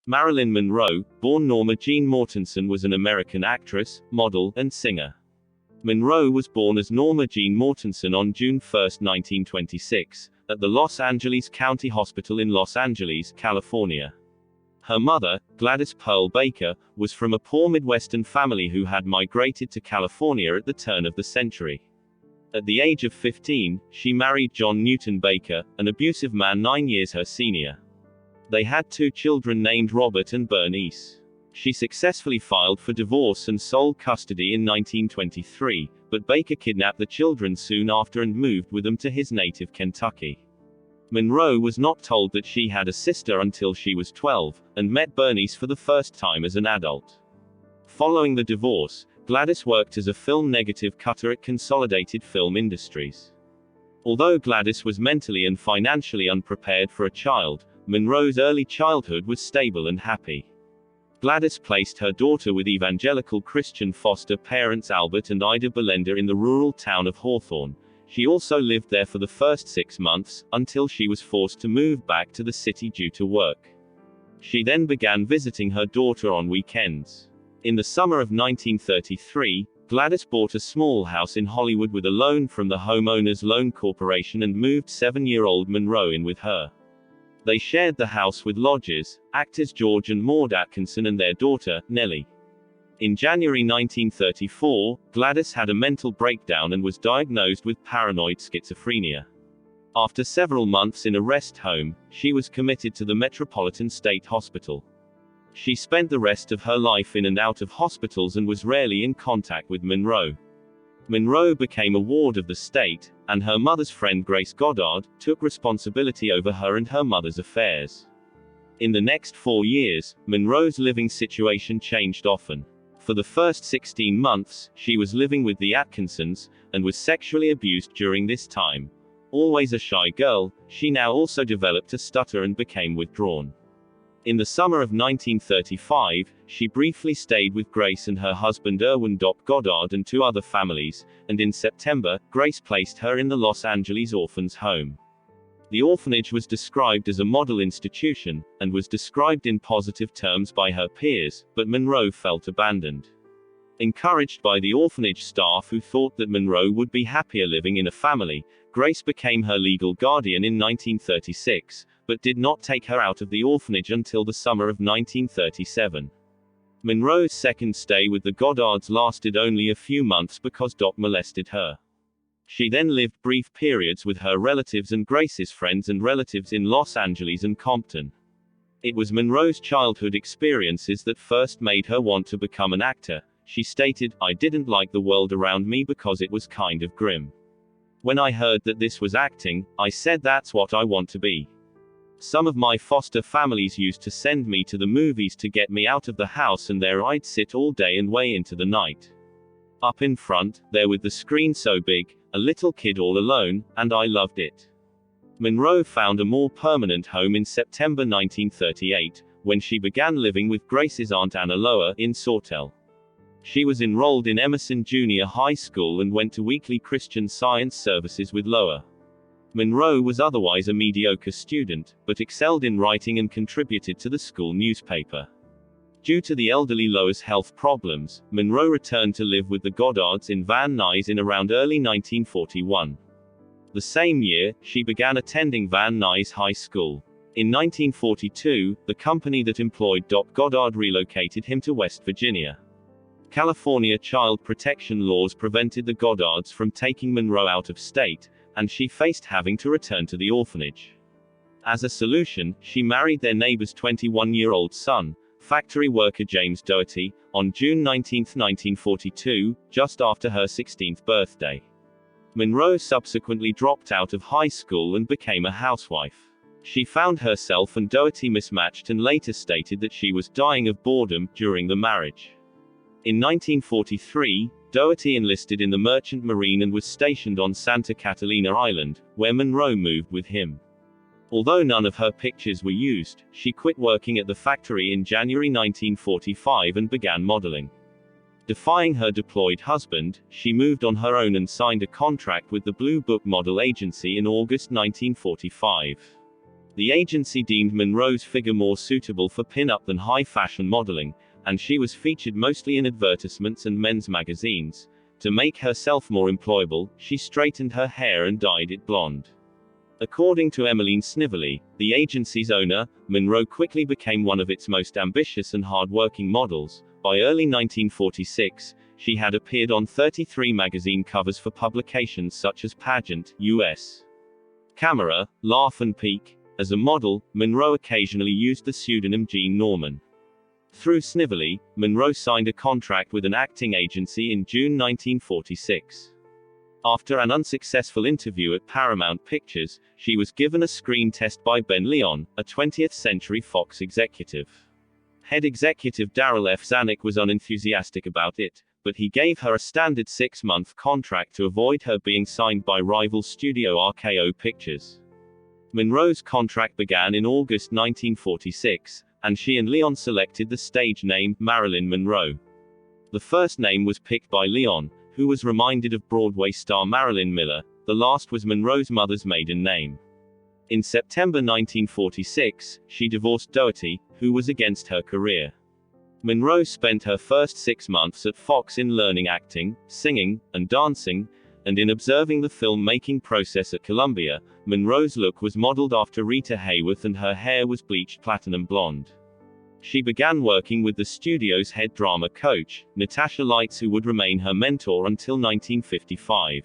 Marilyn Monroe, born Norma Jean Mortensen, was an American actress, model, and singer. Monroe was born as Norma Jean Mortensen on June 1, 1926, at the Los Angeles County Hospital in Los Angeles, California. Her mother, Gladys Pearl Baker, was from a poor Midwestern family who had migrated to California at the turn of the century. At the age of 15, she married John Newton Baker, an abusive man 9 years her senior. They had 2 children named Robert and Bernice. She successfully filed for divorce and sole custody in 1923, but Baker kidnapped the children soon after and moved with them to his native Kentucky. Monroe was not told that she had a sister until she was 12, and met Bernice for the first time as an adult. Following the divorce, Gladys worked as a film negative cutter at Consolidated Film Industries. Although Gladys was mentally and financially unprepared for a child, Monroe's early childhood was stable and happy. Gladys placed her daughter with evangelical Christian foster parents Albert and Ida Belender in the rural town of Hawthorne. She also lived there for the first 6 months, until she was forced to move back to the city due to work. She then began visiting her daughter on weekends. In the summer of 1933, Gladys bought a small house in Hollywood with a loan from the Homeowners Loan Corporation and moved 7-year-old Monroe in with her. They shared the house with lodgers, actors George and Maud Atkinson and their daughter, Nellie. In January 1934, Gladys had a mental breakdown and was diagnosed with paranoid schizophrenia. After several months in a rest home, she was committed to the Metropolitan State Hospital. She spent the rest of her life in and out of hospitals and was rarely in contact with Monroe. Monroe became a ward of the state, and her mother's friend Grace Goddard took responsibility over her and her mother's affairs. In the next 4 years, Monroe's living situation changed often. For the first 16 months, she was living with the Atkinsons, and was sexually abused during this time. Always a shy girl, she now also developed a stutter and became withdrawn. In the summer of 1935, she briefly stayed with Grace and her husband Erwin Goddard and 2 other families, and in September, Grace placed her in the Los Angeles Orphans' Home. The orphanage was described as a model institution, and was described in positive terms by her peers, but Monroe felt abandoned. Encouraged by the orphanage staff who thought that Monroe would be happier living in a family, Grace became her legal guardian in 1936, but did not take her out of the orphanage until the summer of 1937. Monroe's second stay with the Goddards lasted only a few months because Doc molested her. She then lived brief periods with her relatives and Grace's friends and relatives in Los Angeles and Compton. It was Monroe's childhood experiences that first made her want to become an actor. She stated, "I didn't like the world around me because it was kind of grim. When I heard that this was acting, I said that's what I want to be. Some of my foster families used to send me to the movies to get me out of the house, and there I'd sit all day and way into the night. Up in front, there with the screen so big, a little kid all alone, and I loved it." Monroe found a more permanent home in September 1938, when she began living with Grace's aunt Anna Lower, in Sawtell. She was enrolled in Emerson Junior High School and went to weekly Christian Science services with Lower. Monroe was otherwise a mediocre student, but excelled in writing and contributed to the school newspaper. Due to the elderly Lower's health problems, Monroe returned to live with the Goddards in Van Nuys in around early 1941. The same year, she began attending Van Nuys High School. In 1942, the company that employed Doc Goddard relocated him to West Virginia. California child protection laws prevented the Goddards from taking Monroe out of state, and she faced having to return to the orphanage. As a solution, she married their neighbor's 21-year-old son, factory worker James Doherty, on June 19, 1942, just after her 16th birthday. Monroe subsequently dropped out of high school and became a housewife. She found herself and Doherty mismatched and later stated that she was dying of boredom during the marriage. In 1943, Doherty enlisted in the Merchant Marine and was stationed on Santa Catalina Island, where Monroe moved with him. Although none of her pictures were used, she quit working at the factory in January 1945 and began modeling. Defying her deployed husband, she moved on her own and signed a contract with the Blue Book Model Agency in August 1945. The agency deemed Monroe's figure more suitable for pin-up than high-fashion modeling, and she was featured mostly in advertisements and men's magazines. To make herself more employable, she straightened her hair and dyed it blonde. According to Emmeline Snively, the agency's owner, Monroe quickly became one of its most ambitious and hard-working models. By early 1946, she had appeared on 33 magazine covers for publications such as Pageant, US Camera, Laugh and Peak. As a model, Monroe occasionally used the pseudonym Jean Norman. Through Snively, Monroe signed a contract with an acting agency in June 1946. After an unsuccessful interview at Paramount Pictures, she was given a screen test by Ben Leon, a 20th Century Fox executive. Head executive Darrell F. Zanuck was unenthusiastic about it, but he gave her a standard 6-month contract to avoid her being signed by rival studio RKO Pictures. Monroe's contract began in August 1946, and she and Leon selected the stage name, Marilyn Monroe. The first name was picked by Leon, who was reminded of Broadway star Marilyn Miller. The last was Monroe's mother's maiden name. In September 1946, she divorced Doherty, who was against her career. Monroe spent her first 6 months at Fox in learning acting, singing, and dancing, and in observing the film-making process at Columbia. Monroe's look was modeled after Rita Hayworth and her hair was bleached platinum blonde. She began working with the studio's head drama coach, Natasha Lights, who would remain her mentor until 1955.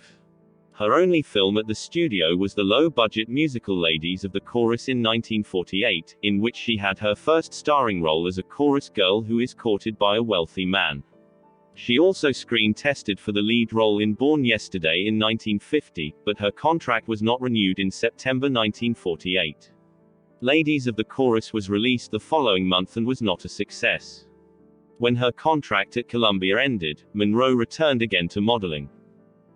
Her only film at the studio was the low-budget musical Ladies of the Chorus in 1948, in which she had her first starring role as a chorus girl who is courted by a wealthy man. She also screen-tested for the lead role in Born Yesterday in 1950, but her contract was not renewed in September 1948. Ladies of the Chorus was released the following month and was not a success. When her contract at Columbia ended, Monroe returned again to modeling.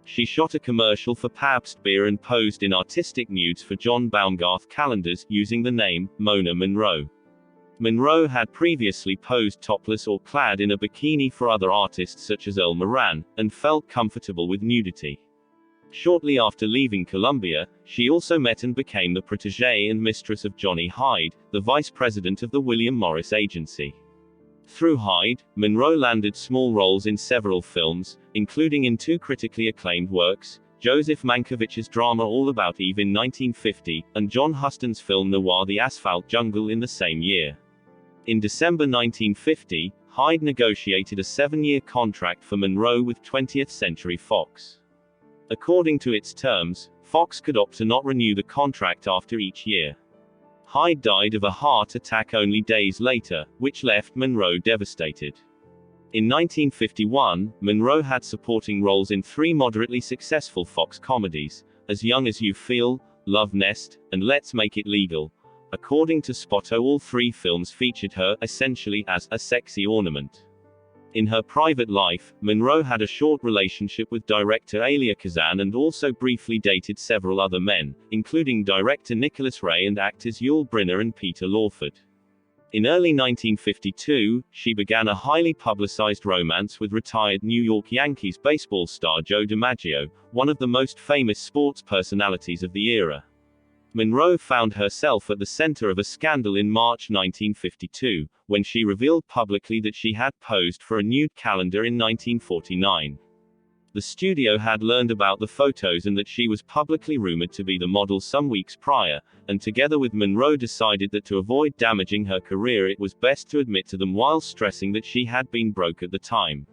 She shot a commercial for Pabst Beer and posed in artistic nudes for John Baumgarth calendars, using the name, Mona Monroe. Monroe had previously posed topless or clad in a bikini for other artists such as Earl Moran, and felt comfortable with nudity. Shortly after leaving Columbia, she also met and became the protégée and mistress of Johnny Hyde, the vice president of the William Morris Agency. Through Hyde, Monroe landed small roles in several films, including in 2 critically acclaimed works, Joseph Mankiewicz's drama All About Eve in 1950, and John Huston's film noir The Asphalt Jungle in the same year. In December 1950, Hyde negotiated a 7-year contract for Monroe with 20th Century Fox. According to its terms, Fox could opt to not renew the contract after each year. Hyde died of a heart attack only days later, which left Monroe devastated. In 1951, Monroe had supporting roles in 3 moderately successful Fox comedies, As Young as You Feel, Love Nest, and Let's Make It Legal. According to Spotto, all 3 films featured her, essentially, as a sexy ornament. In her private life, Monroe had a short relationship with director Elia Kazan and also briefly dated several other men, including director Nicholas Ray and actors Yul Brynner and Peter Lawford. In early 1952, she began a highly publicized romance with retired New York Yankees baseball star Joe DiMaggio, one of the most famous sports personalities of the era. Monroe found herself at the center of a scandal in March 1952, when she revealed publicly that she had posed for a nude calendar in 1949. The studio had learned about the photos and that she was publicly rumored to be the model some weeks prior, and together with Monroe decided that to avoid damaging her career it was best to admit to them while stressing that she had been broke at the time.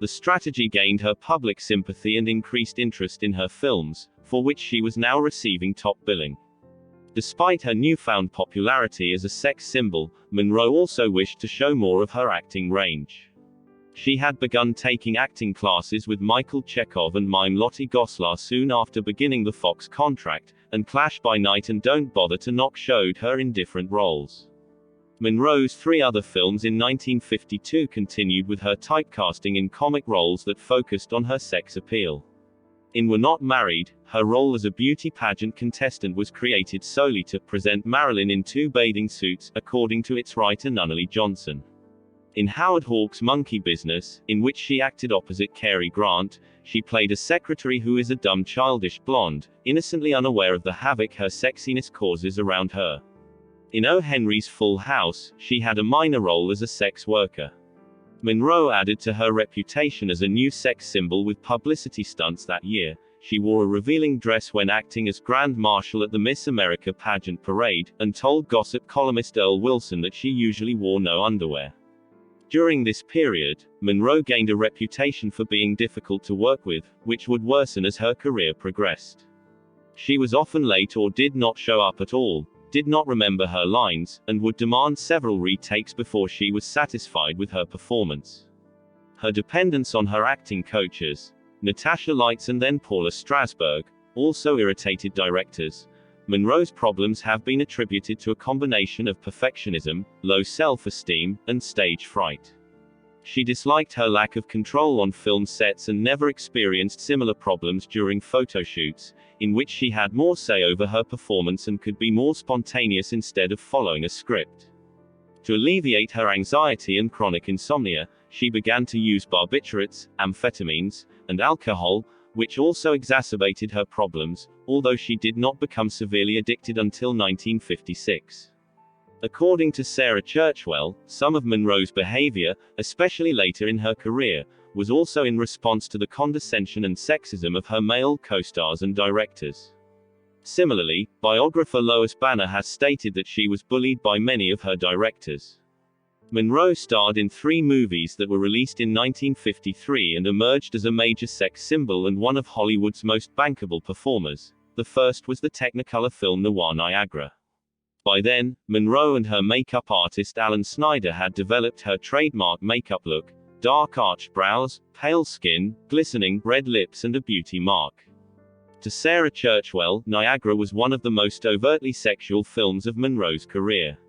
The strategy gained her public sympathy and increased interest in her films, for which she was now receiving top billing. Despite her newfound popularity as a sex symbol, Monroe also wished to show more of her acting range. She had begun taking acting classes with Michael Chekhov and mime Lottie Goslar soon after beginning the Fox contract, and Clash by Night and Don't Bother to Knock showed her in different roles. Monroe's 3 other films in 1952 continued with her typecasting in comic roles that focused on her sex appeal. In We're Not Married, her role as a beauty pageant contestant was created solely to present Marilyn in 2 bathing suits, according to its writer Nunnally Johnson. In Howard Hawks' Monkey Business, in which she acted opposite Cary Grant, she played a secretary who is a dumb childish blonde, innocently unaware of the havoc her sexiness causes around her. In O. Henry's Full House, she had a minor role as a sex worker. Monroe added to her reputation as a new sex symbol with publicity stunts that year. She wore a revealing dress when acting as Grand Marshal at the Miss America pageant parade, and told gossip columnist Earl Wilson that she usually wore no underwear. During this period, Monroe gained a reputation for being difficult to work with, which would worsen as her career progressed. She was often late or did not show up at all, did not remember her lines, and would demand several retakes before she was satisfied with her performance. Her dependence on her acting coaches, Natasha Lights and then Paula Strasberg, also irritated directors. Monroe's problems have been attributed to a combination of perfectionism, low self-esteem, and stage fright. She disliked her lack of control on film sets and never experienced similar problems during photo shoots, in which she had more say over her performance and could be more spontaneous instead of following a script. To alleviate her anxiety and chronic insomnia, she began to use barbiturates, amphetamines, and alcohol, which also exacerbated her problems, although she did not become severely addicted until 1956. According to Sarah Churchwell, some of Monroe's behavior, especially later in her career, was also in response to the condescension and sexism of her male co-stars and directors. Similarly, biographer Lois Banner has stated that she was bullied by many of her directors. Monroe starred in 3 movies that were released in 1953 and emerged as a major sex symbol and one of Hollywood's most bankable performers. The first was the Technicolor film Noir Niagara. By then, Monroe and her makeup artist Alan Snyder had developed her trademark makeup look: dark arched brows, pale skin, glistening red lips and a beauty mark. To Sarah Churchwell, Niagara was one of the most overtly sexual films of Monroe's career.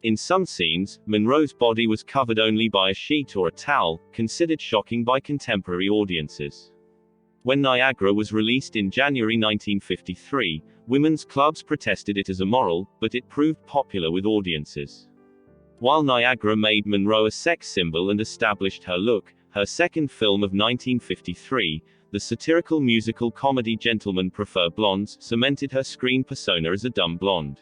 In some scenes, Monroe's body was covered only by a sheet or a towel, considered shocking by contemporary audiences. When Niagara was released in January 1953, women's clubs protested it as immoral, but it proved popular with audiences. While Niagara made Monroe a sex symbol and established her look, her second film of 1953, the satirical musical comedy Gentlemen Prefer Blondes, cemented her screen persona as a dumb blonde.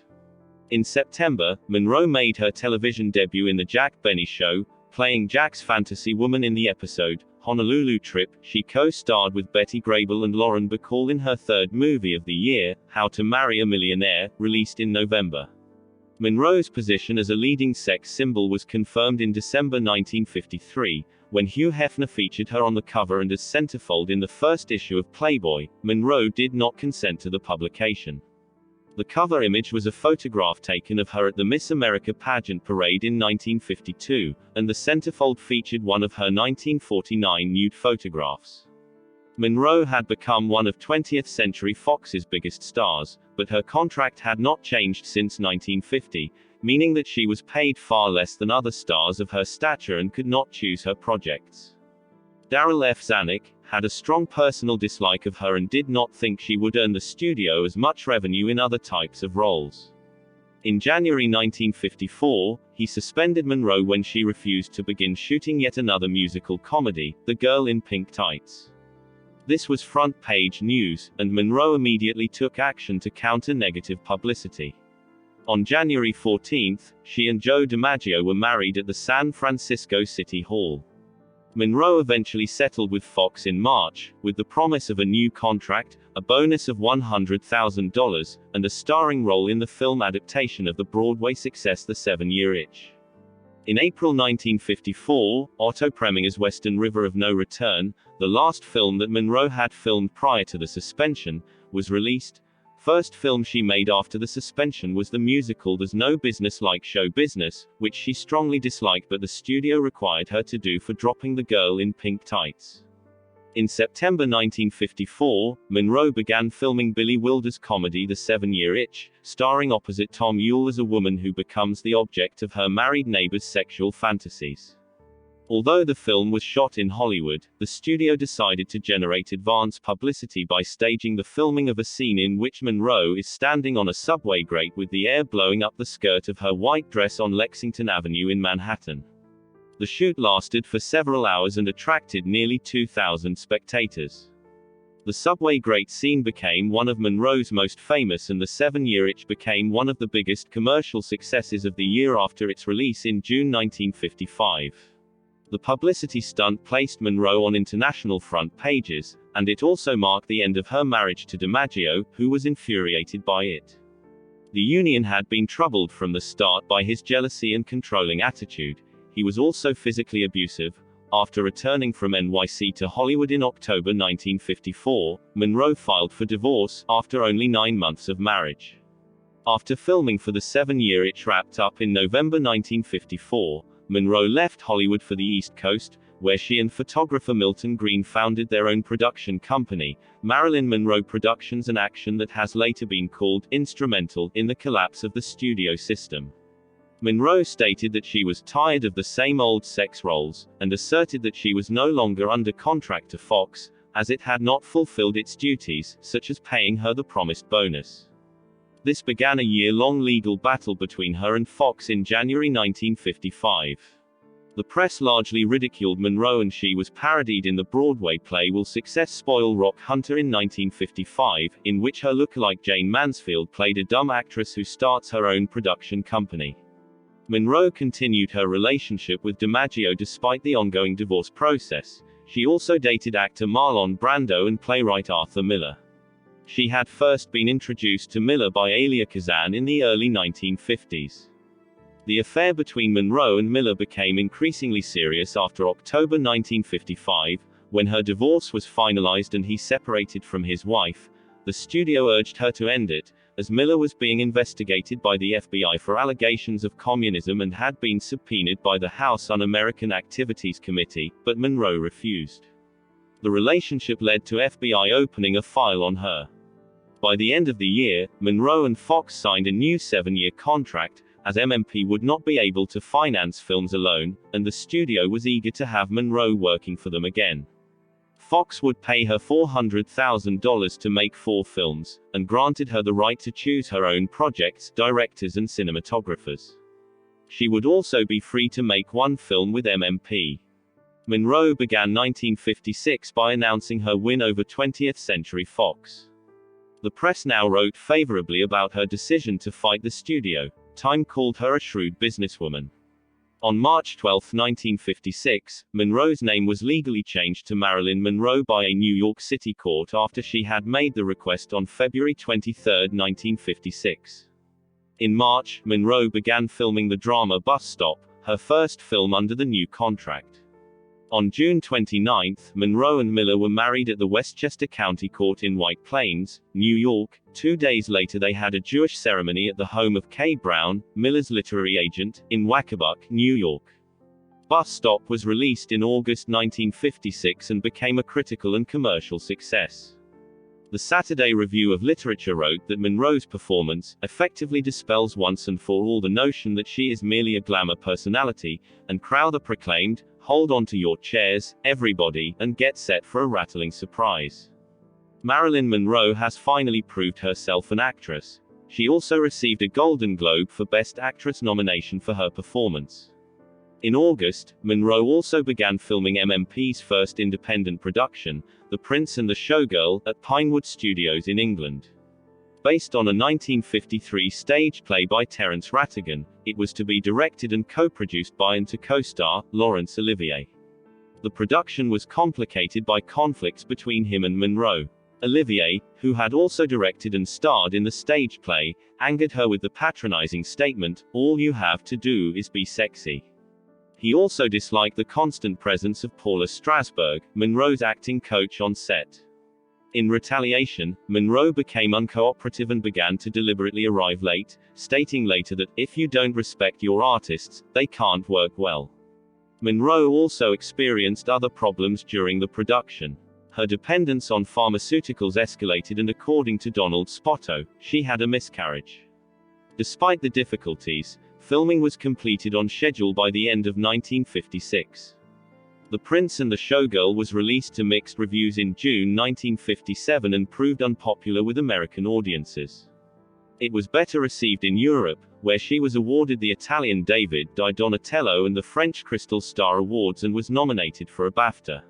In September, Monroe made her television debut in The Jack Benny Show, playing Jack's fantasy woman in the episode Honolulu Trip. She co-starred with Betty Grable and Lauren Bacall in her third movie of the year, How to Marry a Millionaire, released in November. Monroe's position as a leading sex symbol was confirmed in December 1953, when Hugh Hefner featured her on the cover and as centerfold in the first issue of Playboy. Monroe did not consent to the publication. The cover image was a photograph taken of her at the Miss America pageant parade in 1952, and the centerfold featured one of her 1949 nude photographs. Monroe had become one of 20th Century Fox's biggest stars, but her contract had not changed since 1950, meaning that she was paid far less than other stars of her stature and could not choose her projects. Darryl F. Zanuck had a strong personal dislike of her and did not think she would earn the studio as much revenue in other types of roles. In January 1954, he suspended Monroe when she refused to begin shooting yet another musical comedy, The Girl in Pink Tights. This was front-page news, and Monroe immediately took action to counter negative publicity. On January 14, she and Joe DiMaggio were married at the San Francisco City Hall. Monroe eventually settled with Fox in March, with the promise of a new contract, a bonus of $100,000, and a starring role in the film adaptation of the Broadway success The 7-Year Itch. In April 1954, Otto Preminger's Western River of No Return, the last film that Monroe had filmed prior to the suspension, was released. First film she made after the suspension was the musical There's No Business Like Show Business, which she strongly disliked but the studio required her to do for dropping The Girl in Pink Tights. In September 1954, Monroe began filming Billy Wilder's comedy The 7-Year Itch, starring opposite Tom Ewell as a woman who becomes the object of her married neighbor's sexual fantasies. Although the film was shot in Hollywood, the studio decided to generate advance publicity by staging the filming of a scene in which Monroe is standing on a subway grate with the air blowing up the skirt of her white dress on Lexington Avenue in Manhattan. The shoot lasted for several hours and attracted nearly 2,000 spectators. The subway great scene became one of Monroe's most famous, and the 7-year itch became one of the biggest commercial successes of the year after its release in June 1955. The publicity stunt placed Monroe on international front pages, and it also marked the end of her marriage to DiMaggio, who was infuriated by it. The union had been troubled from the start by his jealousy and controlling attitude. He was also physically abusive. After returning from NYC to Hollywood in October 1954, Monroe filed for divorce, after only 9 months of marriage. After filming for the 7-year itch wrapped up in November 1954, Monroe left Hollywood for the East Coast, where she and photographer Milton Green founded their own production company, Marilyn Monroe Productions, an action that has later been called instrumental in the collapse of the studio system. Monroe stated that she was tired of the same old sex roles, and asserted that she was no longer under contract to Fox, as it had not fulfilled its duties, such as paying her the promised bonus. This began a year-long legal battle between her and Fox in January 1955. The press largely ridiculed Monroe, and she was parodied in the Broadway play Will Success Spoil Rock Hunter in 1955, in which her lookalike Jane Mansfield played a dumb actress who starts her own production company. Monroe continued her relationship with DiMaggio despite the ongoing divorce process. She also dated actor Marlon Brando and playwright Arthur Miller. She had first been introduced to Miller by Elia Kazan in the early 1950s. The affair between Monroe and Miller became increasingly serious after October 1955, when her divorce was finalized and he separated from his wife. The studio urged her to end it, as Miller was being investigated by the FBI for allegations of communism and had been subpoenaed by the House Un-American Activities Committee, but Monroe refused. The relationship led to FBI opening a file on her. By the end of the year, Monroe and Fox signed a new 7-year contract, as MMP would not be able to finance films alone, and the studio was eager to have Monroe working for them again. Fox would pay her $400,000 to make 4 films, and granted her the right to choose her own projects, directors and cinematographers. She would also be free to make 1 film with MMP. Monroe began 1956 by announcing her win over 20th Century Fox. The press now wrote favorably about her decision to fight the studio. Time called her a shrewd businesswoman. On March 12, 1956, Monroe's name was legally changed to Marilyn Monroe by a New York City court after she had made the request on February 23, 1956. In March, Monroe began filming the drama Bus Stop, her first film under the new contract. On June 29, Monroe and Miller were married at the Westchester County Court in White Plains, New York. 2 days later they had a Jewish ceremony at the home of Kay Brown, Miller's literary agent, in Wacabuck, New York. Bus Stop was released in August 1956 and became a critical and commercial success. The Saturday Review of Literature wrote that Monroe's performance effectively dispels once and for all the notion that she is merely a glamour personality, and Crowther proclaimed, "Hold on to your chairs, everybody, and get set for a rattling surprise." Marilyn Monroe has finally proved herself an actress. She also received a Golden Globe for Best Actress nomination for her performance. In August, Monroe also began filming MMP's first independent production, The Prince and the Showgirl, at Pinewood Studios in England. Based on a 1953 stage play by Terence Rattigan, it was to be directed and co-produced by and to co-star Laurence Olivier. The production was complicated by conflicts between him and Monroe. Olivier, who had also directed and starred in the stage play, angered her with the patronizing statement, "All you have to do is be sexy." He also disliked the constant presence of Paula Strasberg, Monroe's acting coach on set. In retaliation, Monroe became uncooperative and began to deliberately arrive late, stating later that, "If you don't respect your artists, they can't work well." Monroe also experienced other problems during the production. Her dependence on pharmaceuticals escalated, and according to Donald Spoto, she had a miscarriage. Despite the difficulties, filming was completed on schedule by the end of 1956. The Prince and the Showgirl was released to mixed reviews in June 1957 and proved unpopular with American audiences. It was better received in Europe, where she was awarded the Italian David di Donatello and the French Crystal Star Awards and was nominated for a BAFTA.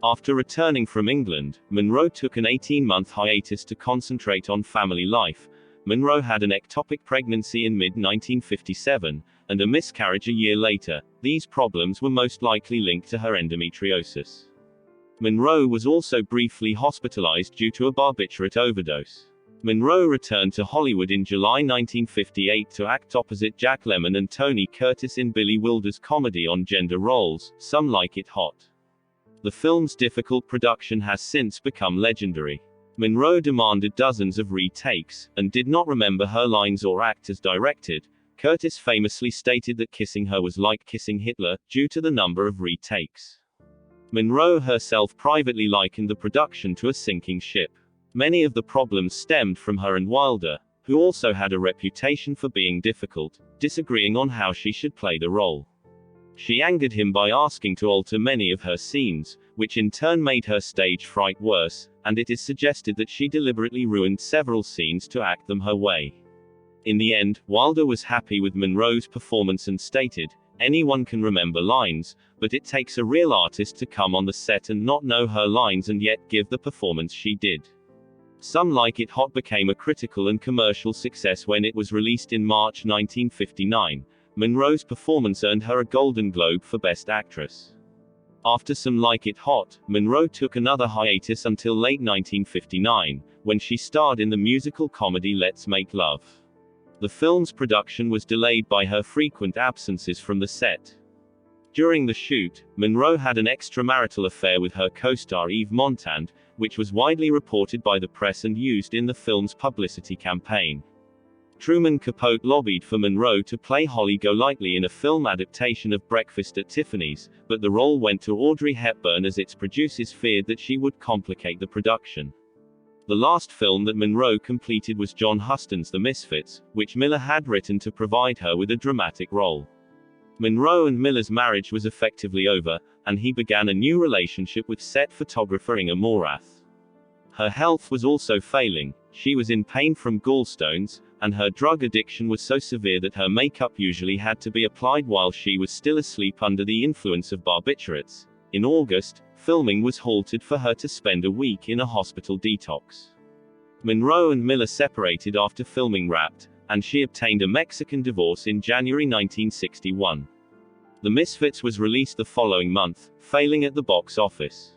After returning from England, Monroe took an 18-month hiatus to concentrate on family life. Monroe had an ectopic pregnancy in mid-1957, and a miscarriage a year later. These problems were most likely linked to her endometriosis. Monroe was also briefly hospitalized due to a barbiturate overdose. Monroe returned to Hollywood in July 1958 to act opposite Jack Lemmon and Tony Curtis in Billy Wilder's comedy on gender roles, Some Like It Hot. The film's difficult production has since become legendary. Monroe demanded dozens of retakes, and did not remember her lines or act as directed. Curtis famously stated that kissing her was like kissing Hitler, due to the number of retakes. Monroe herself privately likened the production to a sinking ship. Many of the problems stemmed from her and Wilder, who also had a reputation for being difficult, disagreeing on how she should play the role. She angered him by asking to alter many of her scenes, which in turn made her stage fright worse, and it is suggested that she deliberately ruined several scenes to act them her way. In the end, Wilder was happy with Monroe's performance and stated, "Anyone can remember lines, but it takes a real artist to come on the set and not know her lines and yet give the performance she did." Some Like It Hot became a critical and commercial success when it was released in March 1959. Monroe's performance earned her a Golden Globe for Best Actress. After Some Like It Hot, Monroe took another hiatus until late 1959, when she starred in the musical comedy Let's Make Love. The film's production was delayed by her frequent absences from the set. During the shoot, Monroe had an extramarital affair with her co-star Eve Montand, which was widely reported by the press and used in the film's publicity campaign. Truman Capote lobbied for Monroe to play Holly Golightly in a film adaptation of Breakfast at Tiffany's, but the role went to Audrey Hepburn as its producers feared that she would complicate the production. The last film that Monroe completed was John Huston's The Misfits, which Miller had written to provide her with a dramatic role. Monroe and Miller's marriage was effectively over, and he began a new relationship with set photographer Inga Morath. Her health was also failing. She was in pain from gallstones, and her drug addiction was so severe that her makeup usually had to be applied while she was still asleep under the influence of barbiturates. In August, filming was halted for her to spend a week in a hospital detox. Monroe and Miller separated after filming Wrapped, and she obtained a Mexican divorce in January 1961. The Misfits was released the following month, failing at the box office.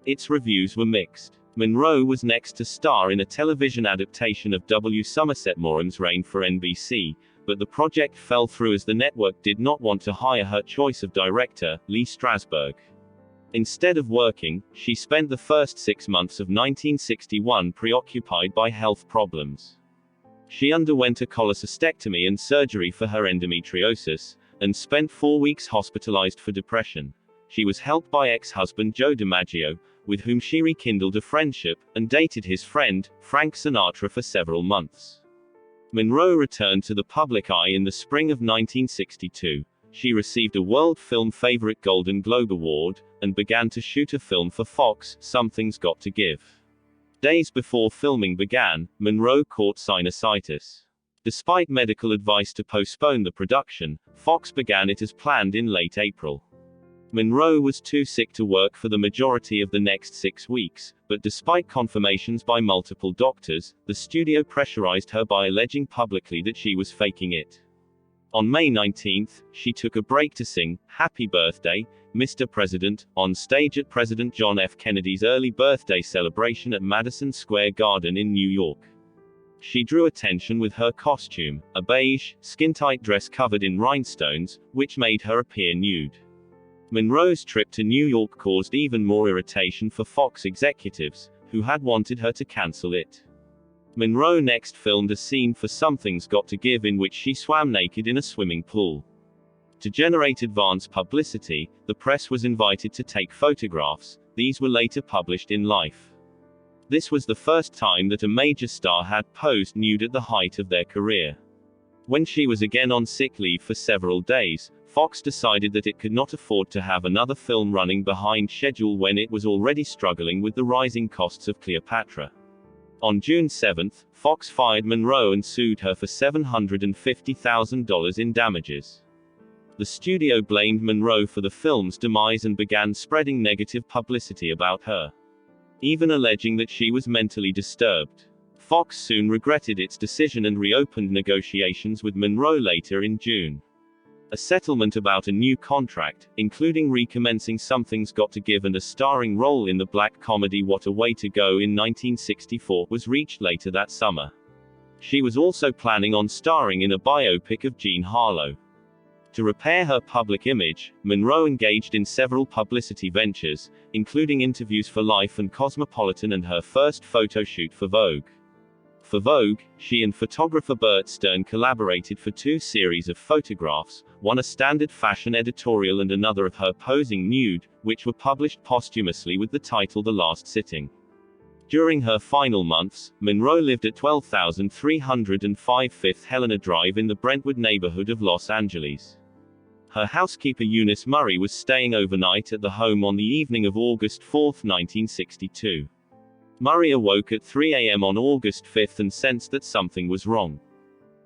Its reviews were mixed. Monroe was next to star in a television adaptation of W. Somerset Maugham's Reign for NBC, but the project fell through as the network did not want to hire her choice of director, Lee Strasberg. Instead of working, she spent the first 6 months of 1961 preoccupied by health problems. She underwent a cholecystectomy and surgery for her endometriosis, and spent 4 weeks hospitalized for depression. She was helped by ex-husband Joe DiMaggio, with whom she rekindled a friendship, and dated his friend, Frank Sinatra, for several months. Monroe returned to the public eye in the spring of 1962. She received a World Film Favorite Golden Globe Award, and began to shoot a film for Fox, Something's Got to Give. Days before filming began, Monroe caught sinusitis. Despite medical advice to postpone the production, Fox began it as planned in late April. Monroe was too sick to work for the majority of the next 6 weeks, but despite confirmations by multiple doctors, the studio pressurized her by alleging publicly that she was faking it. On May 19, she took a break to sing Happy Birthday, Mr. President, on stage at President John F. Kennedy's early birthday celebration at Madison Square Garden in New York. She drew attention with her costume, a beige, skin-tight dress covered in rhinestones, which made her appear nude. Monroe's trip to New York caused even more irritation for Fox executives, who had wanted her to cancel it. Monroe next filmed a scene for Something's Got to Give in which she swam naked in a swimming pool. To generate advance publicity, the press was invited to take photographs. These were later published in Life. This was the first time that a major star had posed nude at the height of their career. When she was again on sick leave for several days, Fox decided that it could not afford to have another film running behind schedule when it was already struggling with the rising costs of Cleopatra. On June 7, Fox fired Monroe and sued her for $750,000 in damages. The studio blamed Monroe for the film's demise and began spreading negative publicity about her, even alleging that she was mentally disturbed. Fox soon regretted its decision and reopened negotiations with Monroe later in June. A settlement about a new contract, including recommencing Something's Got to Give and a starring role in the black comedy What a Way to Go in 1964, was reached later that summer. She was also planning on starring in a biopic of Jean Harlow. To repair her public image, Monroe engaged in several publicity ventures, including interviews for Life and Cosmopolitan and her first photo shoot for Vogue. For Vogue, she and photographer Bert Stern collaborated for 2 series of photographs, one a standard fashion editorial and another of her posing nude, which were published posthumously with the title The Last Sitting. During her final months, Monroe lived at 12,305 Fifth Helena Drive in the Brentwood neighborhood of Los Angeles. Her housekeeper Eunice Murray was staying overnight at the home on the evening of August 4, 1962. Murray awoke at 3 a.m. on August 5 and sensed that something was wrong.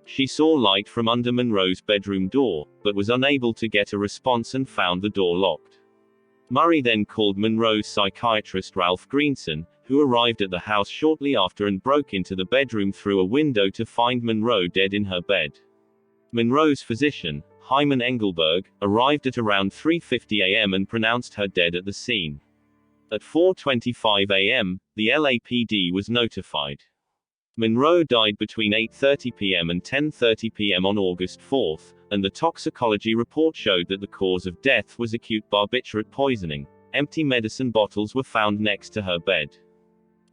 She saw light from under Monroe's bedroom door, but was unable to get a response and found the door locked. Murray then called Monroe's psychiatrist Ralph Greenson, who arrived at the house shortly after and broke into the bedroom through a window to find Monroe dead in her bed. Monroe's physician, Hyman Engelberg, arrived at around 3:50 a.m. and pronounced her dead at the scene. At 4:25 a.m., the LAPD was notified. Monroe died between 8:30 p.m. and 10:30 p.m. on August 4, and the toxicology report showed that the cause of death was acute barbiturate poisoning. Empty medicine bottles were found next to her bed.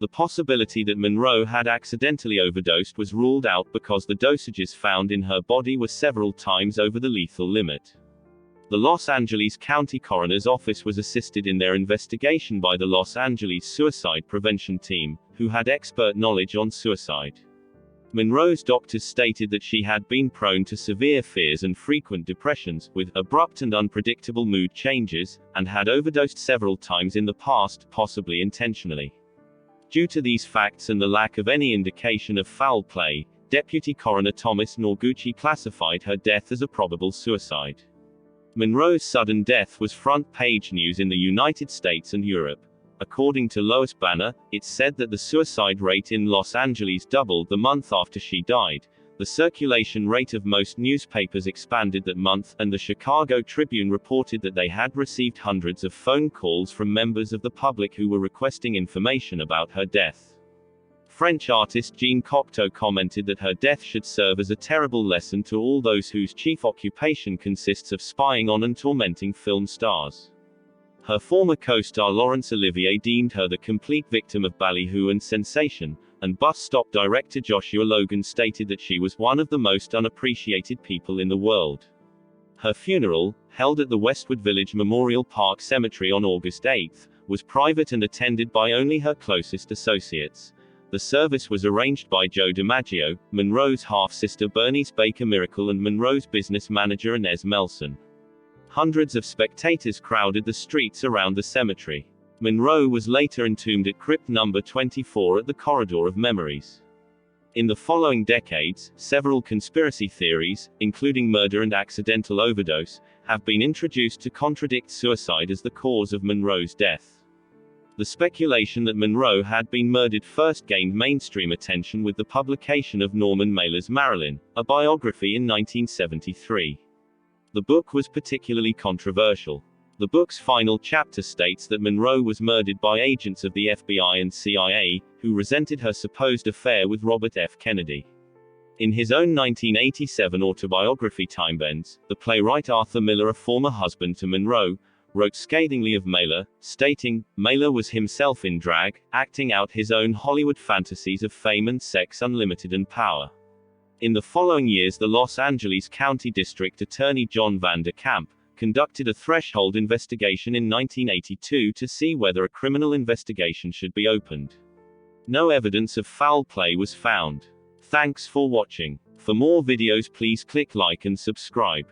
The possibility that Monroe had accidentally overdosed was ruled out because the dosages found in her body were several times over the lethal limit. The Los Angeles County Coroner's Office was assisted in their investigation by the Los Angeles Suicide Prevention Team, who had expert knowledge on suicide. Monroe's doctors stated that she had been prone to severe fears and frequent depressions, with abrupt and unpredictable mood changes, and had overdosed several times in the past, possibly intentionally. Due to these facts and the lack of any indication of foul play, Deputy Coroner Thomas Norguchi classified her death as a probable suicide. Monroe's sudden death was front-page news in the United States and Europe. According to Lois Banner, it said that the suicide rate in Los Angeles doubled the month after she died. The circulation rate of most newspapers expanded that month, and the Chicago Tribune reported that they had received hundreds of phone calls from members of the public who were requesting information about her death. French artist Jean Cocteau commented that her death should serve as a terrible lesson to all those whose chief occupation consists of spying on and tormenting film stars. Her former co-star Laurence Olivier deemed her the complete victim of ballyhoo and sensation, and bus stop director Joshua Logan stated that she was one of the most unappreciated people in the world. Her funeral, held at the Westwood Village Memorial Park Cemetery on August 8, was private and attended by only her closest associates. The service was arranged by Joe DiMaggio, Monroe's half-sister Bernice Baker Miracle and Monroe's business manager Inez Melson. Hundreds of spectators crowded the streets around the cemetery. Monroe was later entombed at crypt number 24 at the Corridor of Memories. In the following decades, several conspiracy theories, including murder and accidental overdose, have been introduced to contradict suicide as the cause of Monroe's death. The speculation that Monroe had been murdered first gained mainstream attention with the publication of Norman Mailer's Marilyn, a biography in 1973. The book was particularly controversial. The book's final chapter states that Monroe was murdered by agents of the FBI and CIA, who resented her supposed affair with Robert F. Kennedy. In his own 1987 autobiography Time Bends, the playwright Arthur Miller, a former husband to Monroe, wrote scathingly of Mailer, stating, "Mailer was himself in drag, acting out his own Hollywood fantasies of fame and sex unlimited and power." In the following years, the Los Angeles County District Attorney John Van der Kamp conducted a threshold investigation in 1982 to see whether a criminal investigation should be opened. No evidence of foul play was found. Thanks for watching. For more videos, please click like and subscribe.